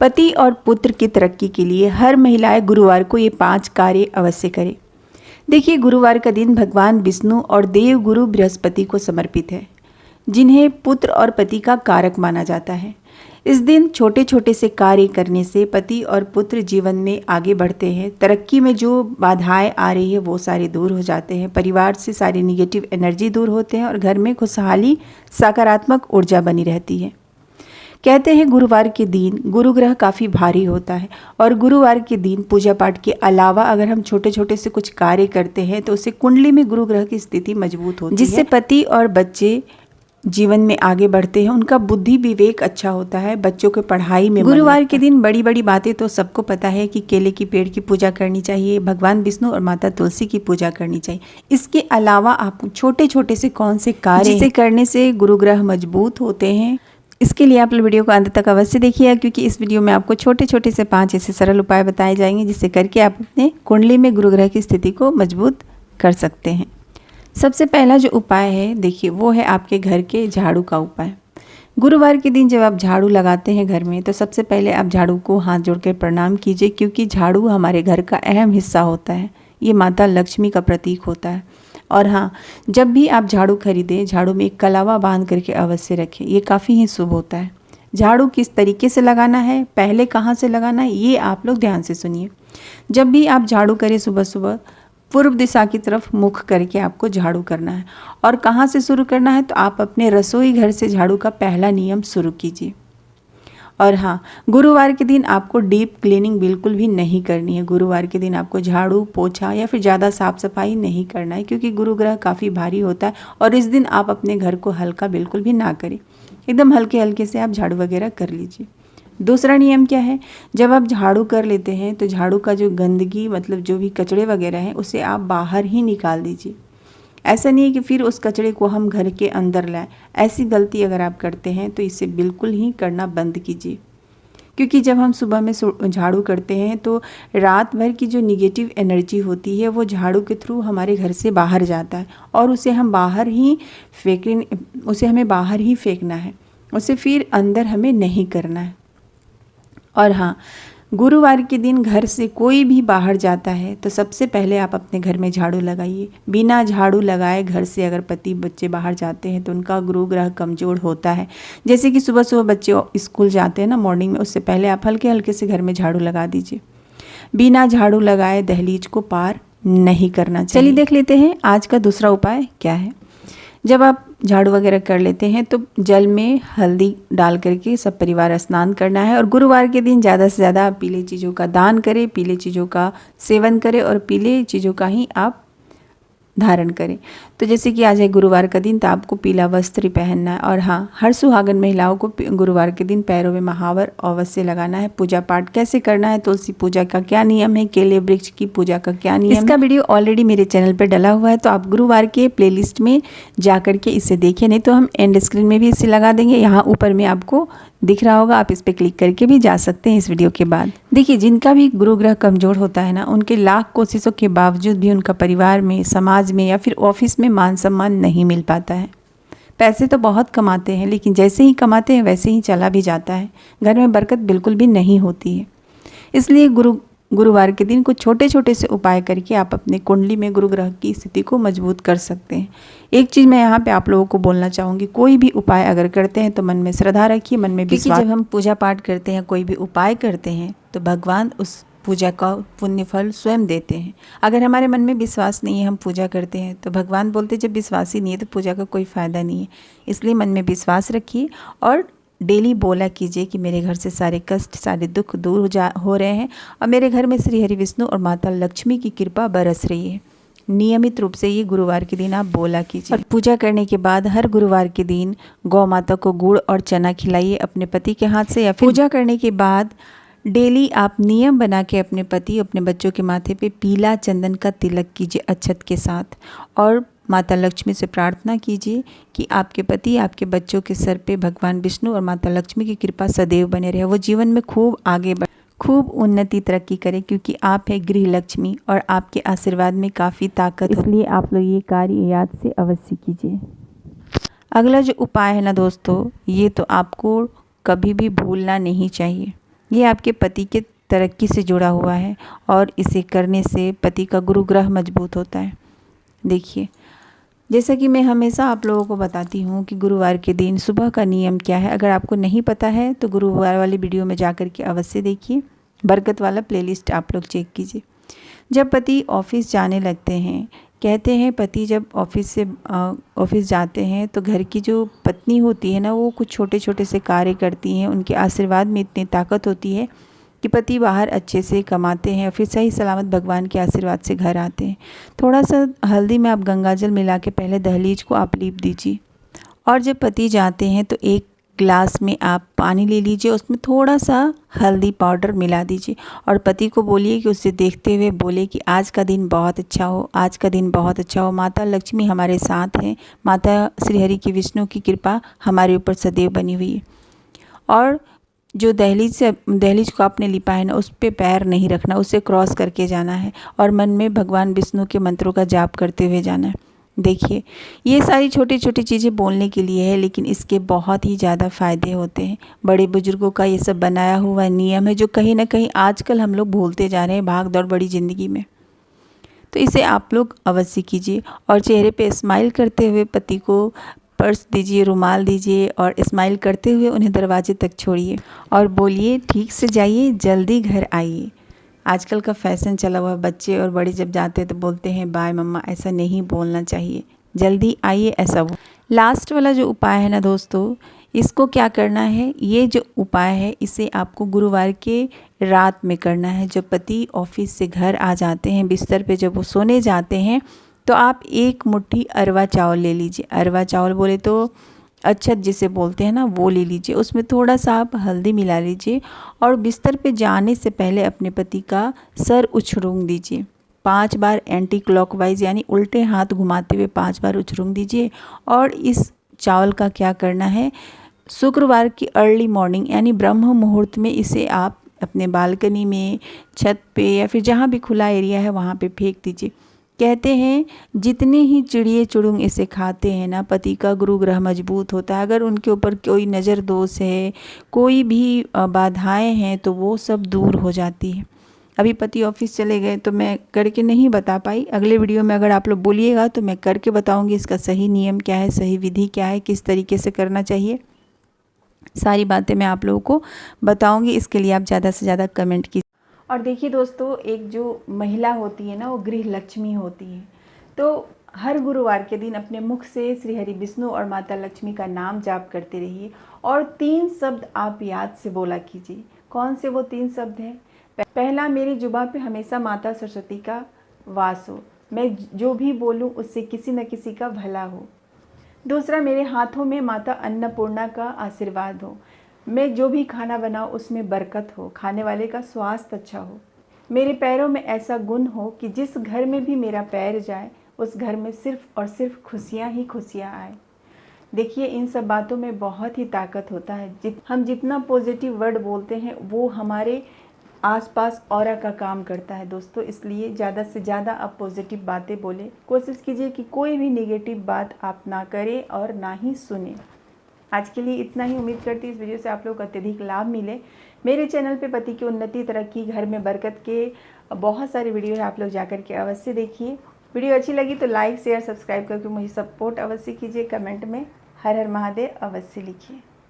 पति और पुत्र की तरक्की के लिए हर महिलाएं गुरुवार को ये 5 कार्य अवश्य करें। देखिए, गुरुवार का दिन भगवान विष्णु और देव गुरु बृहस्पति को समर्पित है, जिन्हें पुत्र और पति का कारक माना जाता है। इस दिन छोटे छोटे से कार्य करने से पति और पुत्र जीवन में आगे बढ़ते हैं। तरक्की में जो बाधाएं आ रही है वो सारे दूर हो जाते हैं। परिवार से सारी निगेटिव एनर्जी दूर होते हैं और घर में खुशहाली, सकारात्मक ऊर्जा बनी रहती है। कहते हैं गुरुवार के दिन गुरु ग्रह काफ़ी भारी होता है और गुरुवार के दिन पूजा पाठ के अलावा अगर हम छोटे छोटे से कुछ कार्य करते हैं तो उससे कुंडली में गुरु ग्रह की स्थिति मजबूत होती है, जिससे पति और बच्चे जीवन में आगे बढ़ते हैं। उनका बुद्धि विवेक अच्छा होता है, बच्चों के पढ़ाई में। गुरुवार के दिन बड़ी बड़ी बातें तो सबको पता है कि केले की पेड़ की पूजा करनी चाहिए, भगवान विष्णु और माता तुलसी की पूजा करनी चाहिए। इसके अलावा आप छोटे छोटे से कौन से कार्य जिसे करने से गुरु ग्रह मजबूत होते हैं, इसके लिए आप लोग वीडियो को अंत तक अवश्य देखिए, क्योंकि इस वीडियो में आपको छोटे छोटे से 5 ऐसे सरल उपाय बताए जाएंगे जिससे करके आप अपने कुंडली में गुरु ग्रह की स्थिति को मजबूत कर सकते हैं। सबसे पहला जो उपाय है, देखिए, वो है आपके घर के झाड़ू का उपाय। गुरुवार के दिन जब आप झाड़ू लगाते हैं घर में तो सबसे पहले आप झाड़ू को हाथ जोड़कर प्रणाम कीजिए, क्योंकि झाड़ू हमारे घर का अहम हिस्सा होता है। ये माता लक्ष्मी का प्रतीक होता है। और हाँ, जब भी आप झाड़ू खरीदें, झाड़ू में एक कलावा बांध करके अवश्य रखें, ये काफ़ी ही शुभ होता है। झाड़ू किस तरीके से लगाना है, पहले कहाँ से लगाना है, ये आप लोग ध्यान से सुनिए। जब भी आप झाड़ू करें सुबह सुबह पूर्व दिशा की तरफ मुख करके आपको झाड़ू करना है। और कहाँ से शुरू करना है, तो आप अपने रसोई घर से झाड़ू का पहला नियम शुरू कीजिए। और हाँ, गुरुवार के दिन आपको डीप क्लीनिंग बिल्कुल भी नहीं करनी है। गुरुवार के दिन आपको झाड़ू, पोछा या फिर ज़्यादा साफ सफाई नहीं करना है, क्योंकि गुरु ग्रह काफ़ी भारी होता है और इस दिन आप अपने घर को हल्का बिल्कुल भी ना करें। एकदम हल्के हल्के से आप झाड़ू वगैरह कर लीजिए। दूसरा नियम क्या है, जब आप झाड़ू कर लेते हैं तो झाड़ू का जो गंदगी, मतलब जो भी कचड़े वगैरह हैं, उसे आप बाहर ही निकाल दीजिए। ऐसा नहीं है कि फिर उस कचड़े को हम घर के अंदर लाएं। ऐसी गलती अगर आप करते हैं तो इसे बिल्कुल ही करना बंद कीजिए, क्योंकि जब हम सुबह में झाड़ू करते हैं तो रात भर की जो निगेटिव एनर्जी होती है वो झाड़ू के थ्रू हमारे घर से बाहर जाता है और उसे हमें बाहर ही फेंकना है, उसे फिर अंदर हमें नहीं करना है। और हाँ, गुरुवार के दिन घर से कोई भी बाहर जाता है तो सबसे पहले आप अपने घर में झाड़ू लगाइए। बिना झाड़ू लगाए घर से अगर पति बच्चे बाहर जाते हैं तो उनका गुरु ग्रह कमज़ोर होता है। जैसे कि सुबह सुबह बच्चे स्कूल जाते हैं ना, मॉर्निंग में, उससे पहले आप हल्के हल्के से घर में झाड़ू लगा दीजिए। बिना झाड़ू लगाए दहलीज को पार नहीं करना चाहिए। चलिए देख लेते हैं आज का दूसरा उपाय क्या है। जब आप झाड़ू वगैरह कर लेते हैं तो जल में हल्दी डाल करके सब परिवार स्नान करना है। और गुरुवार के दिन ज़्यादा से ज़्यादा पीले चीज़ों का दान करें, पीले चीज़ों का सेवन करें और पीले चीज़ों का ही आप धारण करें। तो जैसे कि आज है गुरुवार का दिन, तो आपको पीला वस्त्र पहनना है। और हाँ, हर सुहागन महिलाओं को गुरुवार के दिन पैरों में महावर अवश्य लगाना है। पूजा पाठ कैसे करना है, तुलसी पूजा का क्या नियम है, केले वृक्ष की पूजा का क्या नियम है, इसका वीडियो ऑलरेडी मेरे चैनल पर डला हुआ है, तो आप गुरुवार के प्लेलिस्ट में जा करके इसे देखिए, नहीं तो हम एंड स्क्रीन में भी इसे लगा देंगे। यहाँ ऊपर में आपको दिख रहा होगा, आप इस पर क्लिक करके भी जा सकते हैं इस वीडियो के बाद। देखिए, जिनका भी गुरु ग्रह कमज़ोर होता है ना, उनके लाख कोशिशों के बावजूद भी उनका परिवार में, समाज में या फिर ऑफिस में मान सम्मान नहीं मिल पाता है। पैसे तो बहुत कमाते हैं, लेकिन जैसे ही कमाते हैं वैसे ही चला भी जाता है। घर में बरकत बिल्कुल भी नहीं होती है। इसलिए गुरुवार के दिन कुछ छोटे छोटे से उपाय करके आप अपने कुंडली में गुरु ग्रह की स्थिति को मजबूत कर सकते हैं। एक चीज़ मैं यहाँ पे आप लोगों को बोलना चाहूँगी, कोई भी उपाय अगर करते हैं तो मन में श्रद्धा रखिए, मन में विश्वास। जब हम पूजा पाठ करते हैं, कोई भी उपाय करते हैं, तो भगवान उस पूजा का पुण्य फल स्वयं देते हैं। अगर हमारे मन में विश्वास नहीं है, हम पूजा करते हैं, तो भगवान बोलते जब विश्वास ही नहीं है तो पूजा का कोई फ़ायदा नहीं है। इसलिए मन में विश्वास रखिए और डेली बोला कीजिए कि मेरे घर से सारे कष्ट, सारे दुख दूर हो रहे हैं और मेरे घर में श्री हरि विष्णु और माता लक्ष्मी की कृपा बरस रही है। नियमित रूप से ये गुरुवार के दिन आप बोला कीजिए। और पूजा करने के बाद हर गुरुवार के दिन गौ माता को गुड़ और चना खिलाइए अपने पति के हाथ से। या फिर पूजा करने के बाद डेली आप नियम बना के अपने पति, अपने बच्चों के माथे पे पीला चंदन का तिलक कीजिए अक्षत के साथ। और माता लक्ष्मी से प्रार्थना कीजिए कि आपके पति, आपके बच्चों के सर पे भगवान विष्णु और माता लक्ष्मी की कृपा सदैव बने रहे। वो जीवन में खूब आगे बढ़े, खूब उन्नति तरक्की करें, क्योंकि आप है गृह लक्ष्मी और आपके आशीर्वाद में काफ़ी ताकत है। इसलिए आप लोग ये कार्य याद से अवश्य कीजिए। अगला जो उपाय है ना दोस्तों, ये तो आपको कभी भी भूलना नहीं चाहिए। ये आपके पति के तरक्की से जुड़ा हुआ है और इसे करने से पति का गुरु ग्रह मजबूत होता है। देखिए, जैसा कि मैं हमेशा आप लोगों को बताती हूँ कि गुरुवार के दिन सुबह का नियम क्या है। अगर आपको नहीं पता है तो गुरुवार वाली वीडियो में जा कर के अवश्य देखिए, बरकत वाला प्लेलिस्ट आप लोग चेक कीजिए। जब पति ऑफिस जाने लगते हैं, कहते हैं पति जब ऑफिस जाते हैं तो घर की जो पत्नी होती है ना, वो कुछ छोटे छोटे से कार्य करती हैं। उनके आशीर्वाद में इतनी ताकत होती है कि पति बाहर अच्छे से कमाते हैं और फिर सही सलामत भगवान के आशीर्वाद से घर आते हैं। थोड़ा सा हल्दी में आप गंगाजल मिला के पहले दहलीज को आप लीप दीजिए और जब पति जाते हैं तो एक ग्लास में आप पानी ले लीजिए, उसमें थोड़ा सा हल्दी पाउडर मिला दीजिए और पति को बोलिए कि उसे देखते हुए बोले कि आज का दिन बहुत अच्छा हो, आज का दिन बहुत अच्छा हो। माता लक्ष्मी हमारे साथ हैं, माता श्री हरि की विष्णु की कृपा हमारे ऊपर सदैव बनी हुई है। और जो दहलीज को आपने लिपा है ना, उस पे पैर नहीं रखना, उसे क्रॉस करके जाना है और मन में भगवान विष्णु के मंत्रों का जाप करते हुए जाना है। देखिए, ये सारी छोटी छोटी चीज़ें बोलने के लिए है, लेकिन इसके बहुत ही ज़्यादा फ़ायदे होते हैं। बड़े बुजुर्गों का ये सब बनाया हुआ नियम है जो कहीं ना कहीं आजकल हम लोग भूलते जा रहे हैं भाग दौड़ बड़ी ज़िंदगी में। तो इसे आप लोग अवश्य कीजिए और चेहरे पे स्माइल करते हुए पति को पर्स दीजिए, रुमाल दीजिए और स्माइल करते हुए उन्हें दरवाजे तक छोड़िए और बोलिए ठीक से जाइए, जल्दी घर आइए। आजकल का फैशन चला हुआ, बच्चे और बड़े जब जाते हैं तो बोलते हैं बाय मम्मा, ऐसा नहीं बोलना चाहिए, जल्दी आइए ऐसा वो। लास्ट वाला जो उपाय है ना दोस्तों, इसको क्या करना है, ये जो उपाय है इसे आपको गुरुवार के रात में करना है। जब पति ऑफिस से घर आ जाते हैं, बिस्तर पे जब वो सोने जाते हैं तो आप एक मुट्ठी अरवा चावल ले लीजिए। अरवा चावल बोले तो अच्छत जिसे बोलते हैं ना, वो ले लीजिए। उसमें थोड़ा सा आप हल्दी मिला लीजिए और बिस्तर पे जाने से पहले अपने पति का सर उछरूंग दीजिए 5 बार एंटी क्लॉकवाइज, यानी उल्टे हाथ घुमाते हुए 5 बार उछरूंग दीजिए। और इस चावल का क्या करना है, शुक्रवार की अर्ली मॉर्निंग यानी ब्रह्म मुहूर्त में इसे आप अपने बालकनी में, छत पे या फिर जहाँ भी खुला एरिया है वहाँ पे फेंक दीजिए। कहते हैं जितने ही चिड़िए चुड़ुंग इसे खाते हैं ना, पति का गुरु ग्रह मजबूत होता है। अगर उनके ऊपर कोई नज़र दोष है, कोई भी बाधाएं हैं तो वो सब दूर हो जाती है। अभी पति ऑफिस चले गए तो मैं करके नहीं बता पाई, अगले वीडियो में अगर आप लोग बोलिएगा तो मैं करके बताऊंगी इसका सही नियम क्या है, सही विधि क्या है, किस तरीके से करना चाहिए। सारी बातें मैं आप लोगों को बताऊंगी, इसके लिए आप ज़्यादा से ज़्यादा कमेंट कीजिए। और देखिए दोस्तों, एक जो महिला होती है ना, वो गृह लक्ष्मी होती है। तो हर गुरुवार के दिन अपने मुख से श्री हरि विष्णु और माता लक्ष्मी का नाम जाप करते रहिए और 3 शब्द आप याद से बोला कीजिए। कौन से वो 3 शब्द हैं? पहला, मेरी जुबान पे हमेशा माता सरस्वती का वास हो, मैं जो भी बोलूँ उससे किसी न किसी का भला हो। दूसरा, मेरे हाथों में माता अन्नपूर्णा का आशीर्वाद हो, मैं जो भी खाना बनाऊँ उसमें बरकत हो, खाने वाले का स्वास्थ्य अच्छा हो। मेरे पैरों में ऐसा गुण हो कि जिस घर में भी मेरा पैर जाए उस घर में सिर्फ और सिर्फ खुशियाँ ही खुशियाँ आए। देखिए, इन सब बातों में बहुत ही ताकत होता है। हम जितना पॉजिटिव वर्ड बोलते हैं वो हमारे आसपास ऑरा का काम करता है दोस्तों। इसलिए ज़्यादा से ज़्यादा आप पॉजिटिव बातें बोलें। कोशिश कीजिए कि कोई भी नेगेटिव बात आप ना करें और ना ही सुने। आज के लिए इतना ही। उम्मीद करती हूँ इस वीडियो से आप लोग को अत्यधिक लाभ मिले। मेरे चैनल पे पति की उन्नति, तरक्की, घर में बरकत के बहुत सारे वीडियो है, आप लोग जाकर के अवश्य देखिए। वीडियो अच्छी लगी तो लाइक, शेयर, सब्सक्राइब करके मुझे सपोर्ट अवश्य कीजिए। कमेंट में हर हर महादेव अवश्य लिखिए।